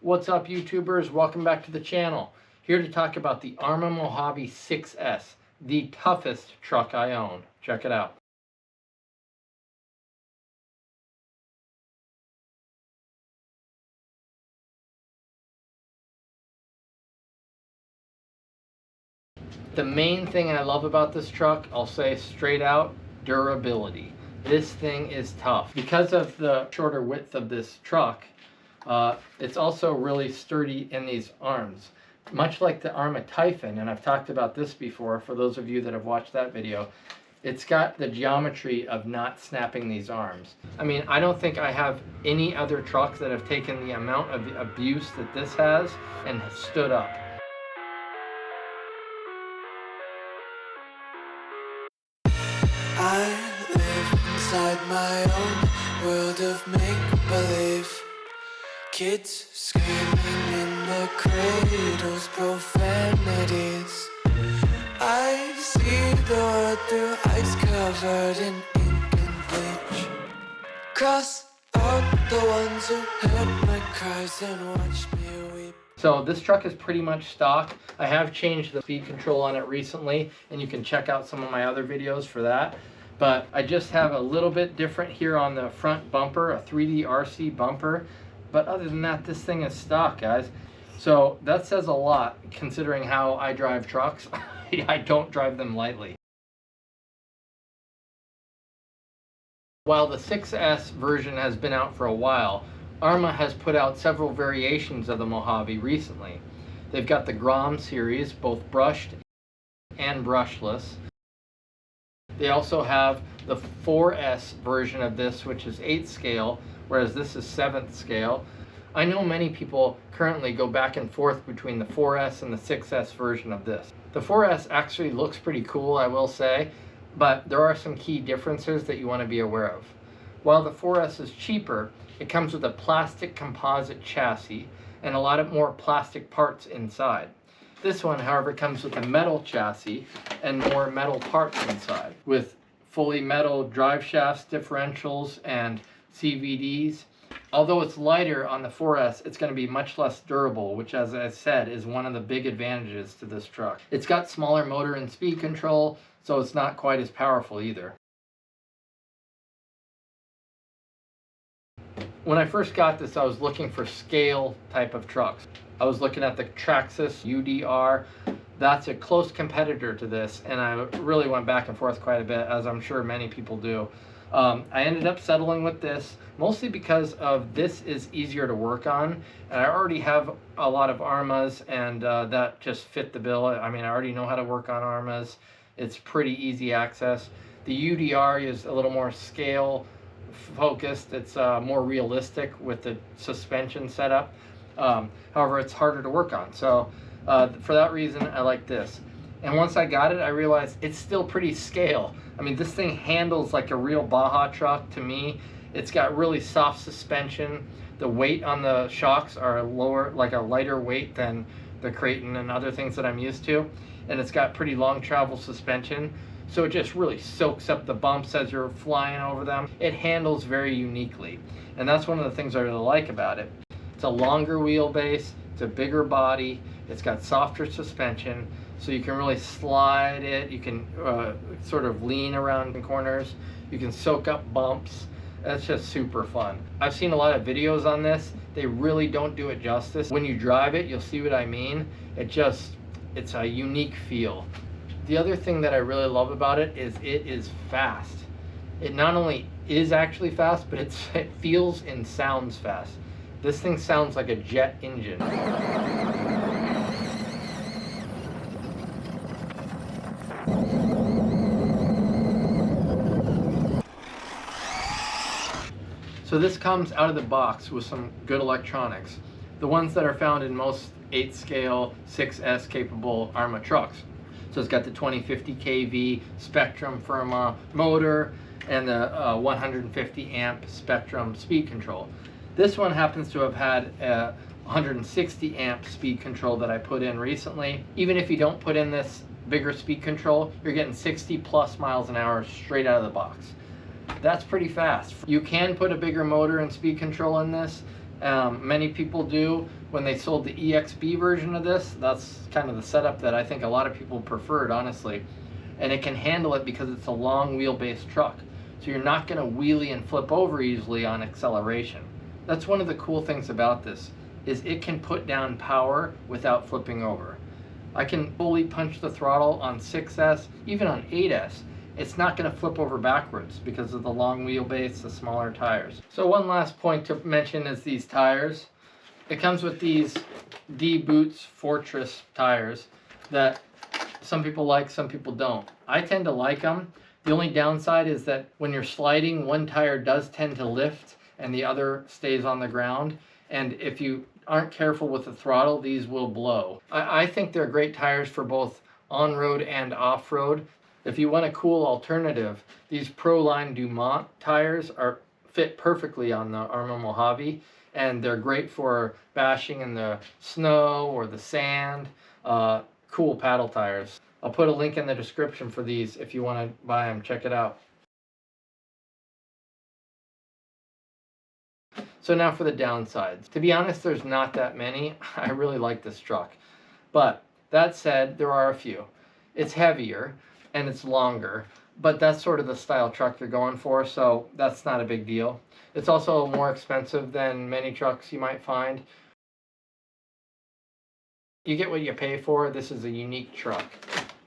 What's up, YouTubers? Welcome back to the channel. Here to talk about the Arrma Mojave 6S, the toughest truck I own. Check it out. The main thing I love about this truck, I'll say straight out, durability. This thing is tough. Because of the shorter width of this truck, it's also really sturdy in these arms. Much like the Arrma Typhon, and I've talked about this before for those of you that have watched that video, it's got the geometry of not snapping these arms. I mean, I don't think I have any other trucks that have taken the amount of abuse that this has and stood up. I live inside my own world of make-believe. Kids screaming in the cradles, profanities. I see the world through ice covered in ink and bleach. Cross out the ones who heard my cries and watched me weep. So this truck is pretty much stock. I have changed the speed control on it recently, and you can check out some of my other videos for that. But I just have a little bit different here on the front bumper, a 3D RC bumper. But other than that, this thing is stock, guys. So that says a lot considering how I drive trucks. I don't drive them lightly. While the 6S version has been out for a while, Arrma has put out several variations of the Mojave recently. They've got the Grom series, both brushed and brushless. They also have the 4S version of this, which is 8th scale, whereas this is 7th scale. I know many people currently go back and forth between the 4S and the 6S version of this. The 4S actually looks pretty cool, I will say, but there are some key differences that you want to be aware of. While the 4S is cheaper, it comes with a plastic composite chassis and a lot of more plastic parts inside. This one, however, comes with a metal chassis and more metal parts inside, with fully metal drive shafts, differentials, and CVDs. Although it's lighter on the 4S, it's going to be much less durable, which, as I said, is one of the big advantages to this truck. It's got smaller motor and speed control, so it's not quite as powerful either. When I first got this, I was looking for scale type of trucks. I was looking at the Traxxas UDR. That's a close competitor to this, and I really went back and forth quite a bit, as I'm sure many people do. I ended up settling with this, mostly because of this is easier to work on, and I already have a lot of Arrmas, and that just fit the bill. I mean, I already know how to work on Arrmas. It's pretty easy access. The UDR is a little more scale focused. It's more realistic with the suspension setup. However, it's harder to work on. So for that reason, I like this. And once I got it, I realized it's still pretty scale. I mean, this thing handles like a real Baja truck to me. It's got really soft suspension. The weight on the shocks are lower, like a lighter weight than the Creighton and other things that I'm used to. And it's got pretty long travel suspension. So it just really soaks up the bumps as you're flying over them. It handles very uniquely. And that's one of the things I really like about it. It's a longer wheelbase, it's a bigger body, it's got softer suspension, so you can really slide it, you can sort of lean around in corners, you can soak up bumps. That's just super fun. I've seen a lot of videos on this. They really don't do it justice. When you drive it, you'll see what I mean. It's a unique feel. The other thing that I really love about it is fast. It not only is actually fast, but it feels and sounds fast. This thing sounds like a jet engine. So this comes out of the box with some good electronics. The ones that are found in most 8th scale 6S capable Arrma trucks. So it's got the 2050 kV Spectrum Firma motor and the 150 amp Spectrum speed control. This one happens to have had a 160 amp speed control that I put in recently. Even if you don't put in this bigger speed control, you're getting 60 plus miles an hour straight out of the box. That's pretty fast. You can put a bigger motor and speed control in this, Many people do. When they sold the EXB version of this, that's kind of the setup that I think a lot of people preferred, honestly. And it can handle it because it's a long wheelbase truck. So you're not going to wheelie and flip over easily on acceleration. That's one of the cool things about this, is it can put down power without flipping over. I can fully punch the throttle on 6S, even on 8S. It's not going to flip over backwards because of the long wheelbase, the smaller tires. So one last point to mention is these tires. It comes with these D-Boots Fortress tires that some people like, some people don't. I tend to like them. The only downside is that when you're sliding, one tire does tend to lift and the other stays on the ground. And if you aren't careful with the throttle, these will blow. I think they're great tires for both on-road and off-road. If you want a cool alternative, these Proline Dumont tires fit perfectly on the Arrma Mojave, and they're great for bashing in the snow or the sand. Cool paddle tires. I'll put a link in the description for these if you want to buy them. Check it out. So now for the downsides. To be honest, there's not that many. I really like this truck. But that said, there are a few. It's heavier and it's longer, but that's sort of the style truck they're going for, so that's not a big deal. It's also more expensive than many trucks you might find. You get what you pay for. This is a unique truck.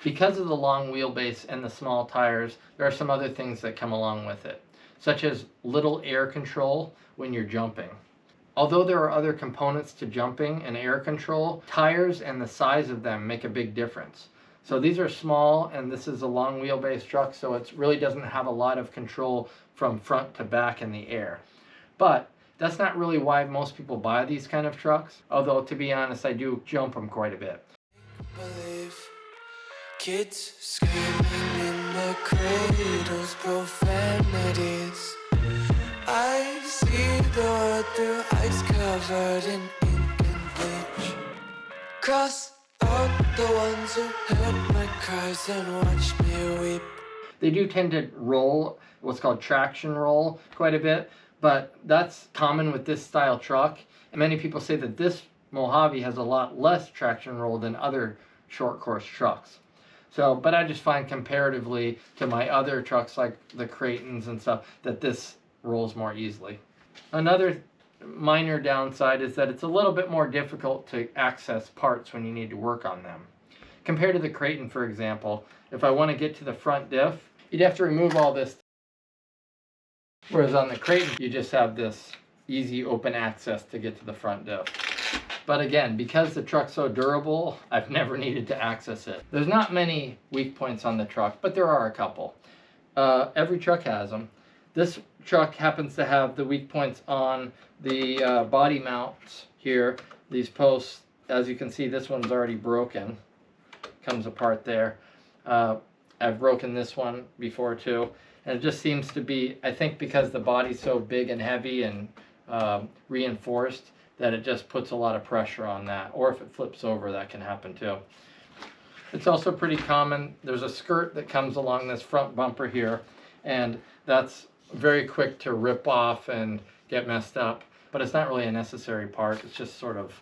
Because of the long wheelbase and the small tires, there are some other things that come along with it, such as little air control when you're jumping. Although there are other components to jumping and air control, tires and the size of them make a big difference. So these are small, and this is a long wheelbase truck, so it really doesn't have a lot of control from front to back in the air. But that's not really why most people buy these kind of trucks, although to be honest, I do jump them quite a bit. Believe kids screaming in the cradles, profanities. I see the world through ice covered in ink and bleach. Cross out the ones who heard my cries and watched me weep. They do tend to roll, what's called traction roll, quite a bit, but that's common with this style truck. And many people say that this Mojave has a lot less traction roll than other short course trucks. So, but I just find comparatively to my other trucks like the Creightons and stuff, that this rolls more easily. Another minor downside is that it's a little bit more difficult to access parts when you need to work on them. Compared to the Crayton, for example, if I want to get to the front diff, you'd have to remove all this. Whereas on the Crayton, you just have this easy open access to get to the front diff. But again, because the truck's so durable, I've never needed to access it. There's not many weak points on the truck, but there are a couple. Every truck has them. This truck happens to have the weak points on the body mounts here. These posts, as you can see, this one's already broken. Comes apart there. I've broken this one before too. And it just seems to be, I think because the body's so big and heavy and reinforced, that it just puts a lot of pressure on that. Or if it flips over, that can happen too. It's also pretty common. There's a skirt that comes along this front bumper here, and that's very quick to rip off and get messed up. But it's not really a necessary part. It's just sort of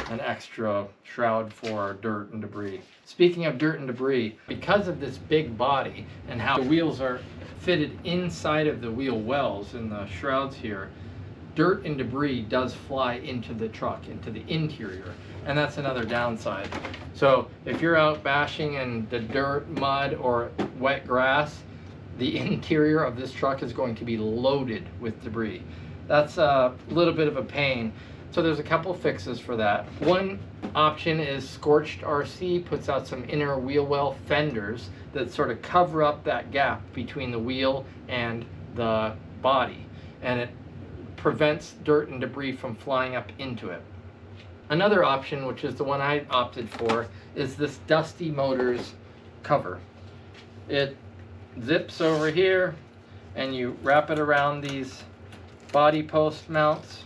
an extra shroud for dirt and debris. Speaking of dirt and debris, because of this big body and how the wheels are fitted inside of the wheel wells in the shrouds here, dirt and debris does fly into the truck, into the interior, and that's another downside. So if you're out bashing in the dirt, mud, or wet grass, the interior of this truck is going to be loaded with debris. That's a little bit of a pain. So there's a couple fixes for that. One option is Scorched RC puts out some inner wheel well fenders that sort of cover up that gap between the wheel and the body, and it prevents dirt and debris from flying up into it. Another option, which is the one I opted for, is this Dusty Motors cover. It zips over here and you wrap it around these body post mounts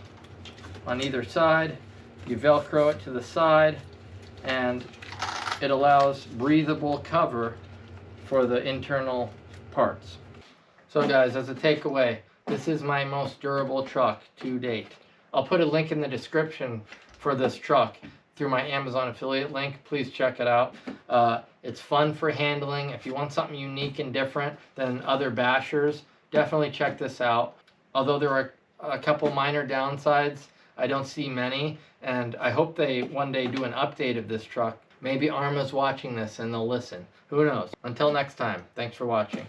on either side. You Velcro it to the side, and it allows breathable cover for the internal parts. So guys, as a takeaway, this is my most durable truck to date. I'll put a link in the description for this truck through my Amazon affiliate link. Please check it out. It's fun for handling. If you want something unique and different than other bashers, definitely check this out. Although there are a couple minor downsides, I don't see many, and I hope they one day do an update of this truck. Maybe Arrma's watching this and they'll listen. Who knows? Until next time, thanks for watching.